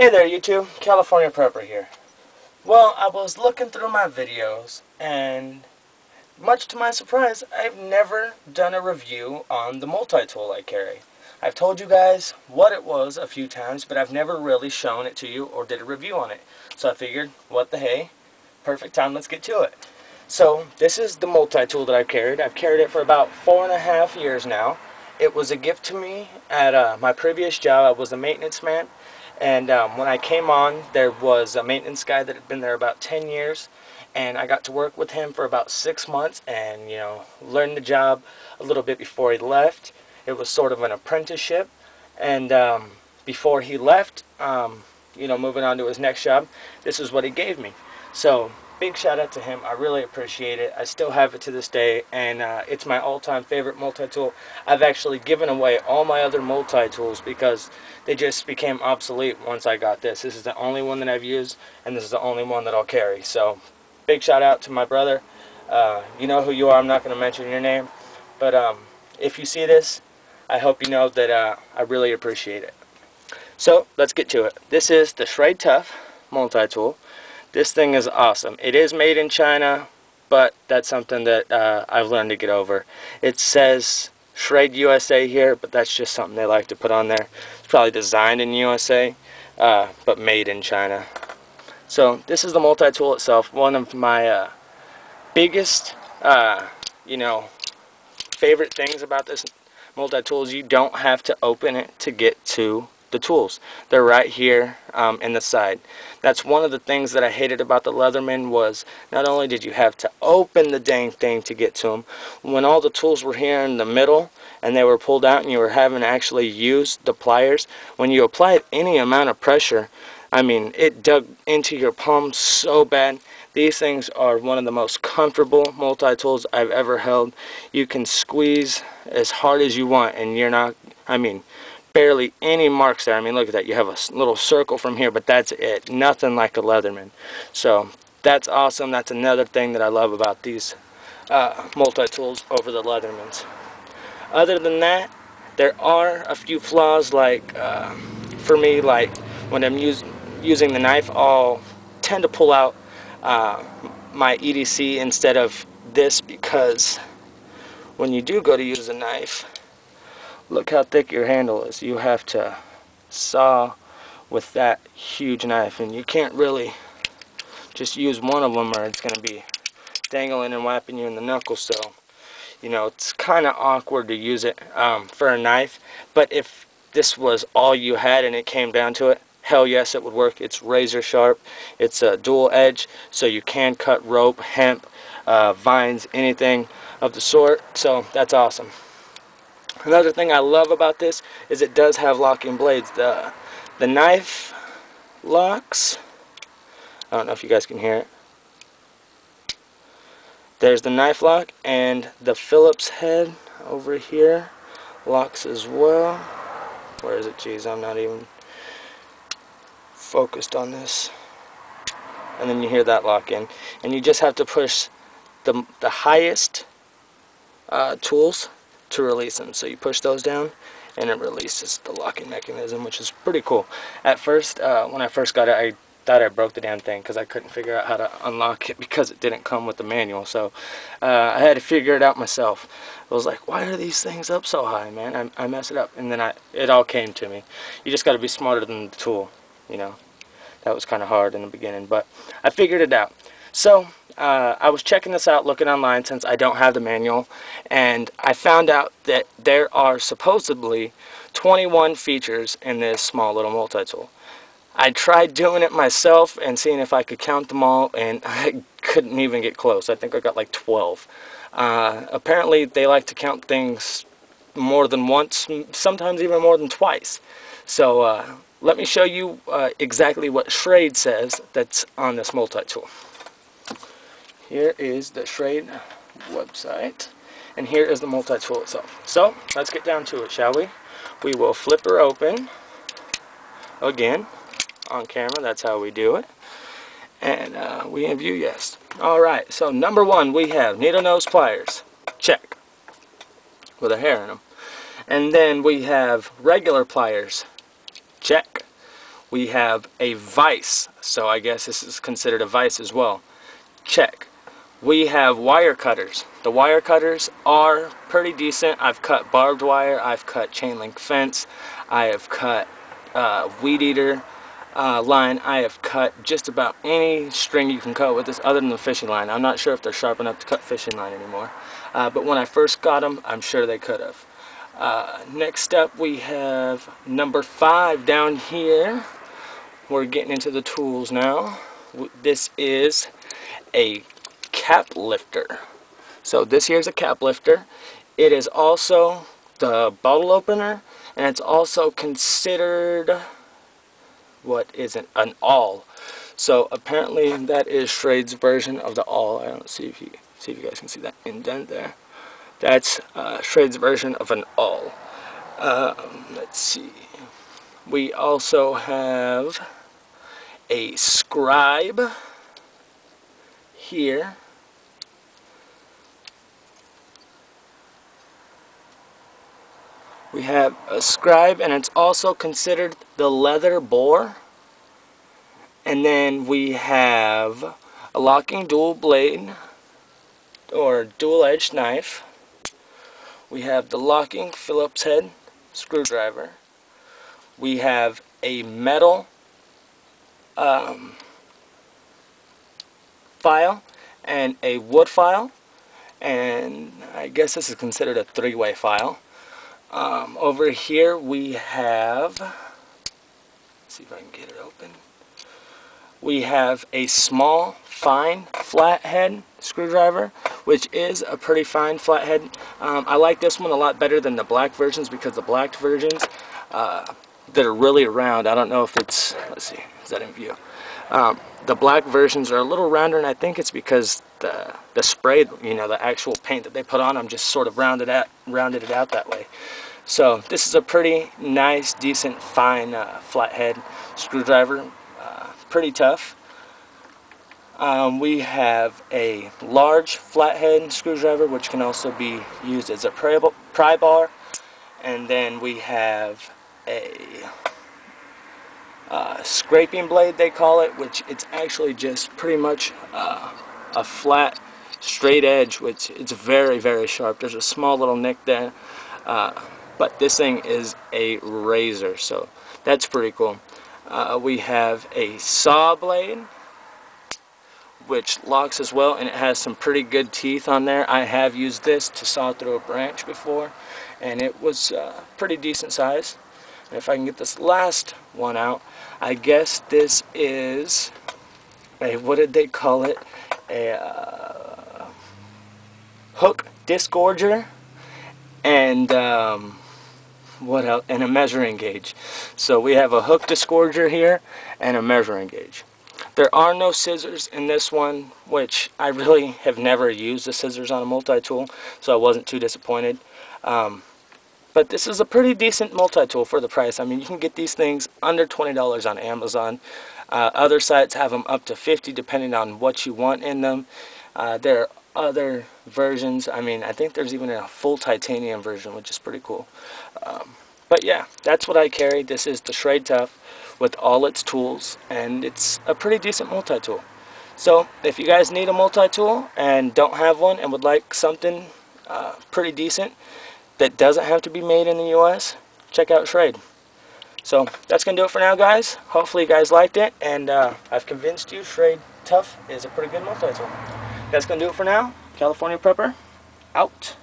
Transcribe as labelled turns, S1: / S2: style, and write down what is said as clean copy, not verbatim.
S1: Hey there YouTube, California Prepper here. Well, I was looking through my videos and much to my surprise, I've never done a review on the multi-tool I carry. I've told you guys what it was a few times, but I've never really shown it to you or did a review on it. So I figured, what the hey, perfect time, let's get to it. So this is the multi-tool that I've carried. I've carried it for about 4.5 years now. It was a gift to me at my previous job. I was a maintenance man. And when I came on, there was a maintenance guy that had been there about 10 years. And I got to work with him for about 6 months and, learn the job a little bit before he left. It was sort of an apprenticeship. And before he left, moving on to his next job, this is what he gave me. So, big shout out to him. I really appreciate it. I still have it to this day, and it's my all-time favorite multi-tool. I've actually given away all my other multi-tools because they just became obsolete once I got this. This is the only one that I've used, and this is the only one that I'll carry. So, big shout out to my brother. You know who you are. I'm not going to mention your name, but if you see this, I hope you know that I really appreciate it. So, let's get to it. This is the Shrade Tough multi-tool. This thing is awesome. It is made in China, but that's something that I've learned to get over. It says Shrade USA here, but that's just something they like to put on there. It's probably designed in USA, but made in China. So this is the multi-tool itself. One of my biggest, favorite things about this multi-tool is you don't have to open it to get to the tools. They're right here in the side. That's one of the things that I hated about the Leatherman was not only did you have to open the dang thing to get to them, when all the tools were here in the middle and they were pulled out and you were having to actually use the pliers, when you applied any amount of pressure, I mean, it dug into your palm so bad. These things are one of the most comfortable multi-tools I've ever held. You can squeeze as hard as you want and you're not, barely any marks there. I mean, look at that. You have a little circle from here, but that's it. Nothing like a Leatherman. So that's awesome. That's another thing that I love about these multi-tools over the Leathermans. Other than that, there are a few flaws. Like for me, like when I'm using the knife, I'll tend to pull out my EDC instead of this, because when you do go to use a knife, look how thick your handle is. You have to saw with that huge knife, and you can't really just use one of them or it's going to be dangling and whapping you in the knuckles. So, it's kind of awkward to use it for a knife. But if this was all you had and it came down to it, hell yes, it would work. It's razor sharp. It's a dual edge, so you can cut rope, hemp, vines, anything of the sort. So that's awesome. Another thing I love about this is it does have locking blades. The knife locks. I don't know if you guys can hear it. There's the knife lock, and the Phillips head over here locks as well. Where is it? Jeez, I'm not even focused on this. And then you hear that lock in, and you just have to push the highest tools to release them. So you push those down and it releases the locking mechanism, which is pretty cool. At first, when I first got it, I thought I broke the damn thing because I couldn't figure out how to unlock it because it didn't come with the manual. So I had to figure it out myself. I was like, why are these things up so high, man? I messed it up, and then it all came to me. You just got to be smarter than the tool, That was kind of hard in the beginning, but I figured it out. So I was checking this out, looking online since I don't have the manual, and I found out that there are supposedly 21 features in this small little multi-tool. I tried doing it myself and seeing if I could count them all, and I couldn't even get close. I think I got like 12. Apparently they like to count things more than once, sometimes even more than twice. So let me show you exactly what Shrade says that's on this multi-tool. Here is the Shrade website, and here is the multi-tool itself. So, let's get down to it, shall we? We will flip her open, again, on camera, that's how we do it. And we in view, yes. Alright, so number one, we have needle nose pliers, check, with a hair in them. And then we have regular pliers, check, We have a vise, so I guess this is considered a vise as well. Check. We have wire cutters. The wire cutters are pretty decent. I've cut barbed wire, I've cut chain link fence, I have cut weed eater line. I have cut just about any string you can cut with this other than the fishing line. I'm not sure if they're sharp enough to cut fishing line anymore, but when I first got them, I'm sure they could have. Next up, we have number 5 down here. We're getting into the tools now. This is a cap lifter. So this here is a cap lifter. It is also the bottle opener, and it's also considered what is an awl. So apparently that is Shrade's version of the awl. I don't see if you guys can see that indent there. That's Shrade's version of an awl. Let's see. We also have a scribe here. We have a scribe, and it's also considered the leather bore. And then we have a locking dual blade or dual edged knife. We have the locking Phillips head screwdriver. We have a metal file and a wood file, and I guess this is considered a 3-way file. Over here we have, let's see if I can get it open. We have a small, fine, flathead screwdriver, which is a pretty fine flathead. I like this one a lot better than the black versions, because the black versions that are really round, I don't know if it's, let's see, is that in view? The black versions are a little rounder, and I think it's because the spray, you know, the actual paint that they put on them just sort of rounded it out that way. So this is a pretty nice, decent, fine flathead screwdriver. Pretty tough. We have a large flathead screwdriver, which can also be used as a pry bar, and then we have a scraping blade, they call it, which it's actually just pretty much a flat, straight edge, which it's very, very sharp. There's a small little nick there, but this thing is a razor, so that's pretty cool. We have a saw blade, which locks as well, and it has some pretty good teeth on there. I have used this to saw through a branch before, and it was pretty decent size. And if I can get this last one out, I guess this is a, what did they call it? A hook disgorger, and what else? And a measuring gauge. So we have a hook disgorger here and a measuring gauge. There are no scissors in this one, which I really have never used the scissors on a multi-tool, so I wasn't too disappointed. But this is a pretty decent multi-tool for the price. I mean, you can get these things under $20 on Amazon. Other sites have them up to $50 depending on what you want in them. There are other versions. I mean, I think there's even a full titanium version, which is pretty cool. But yeah, that's what I carry. This is the Shrade Tough with all its tools, and it's a pretty decent multi-tool. So if you guys need a multi-tool and don't have one and would like something pretty decent that doesn't have to be made in the US, check out Shrade. So that's going to do it for now, guys. Hopefully you guys liked it, and I've convinced you Shrade Tough is a pretty good multi-tool. That's going to do it for now. California Prepper, out.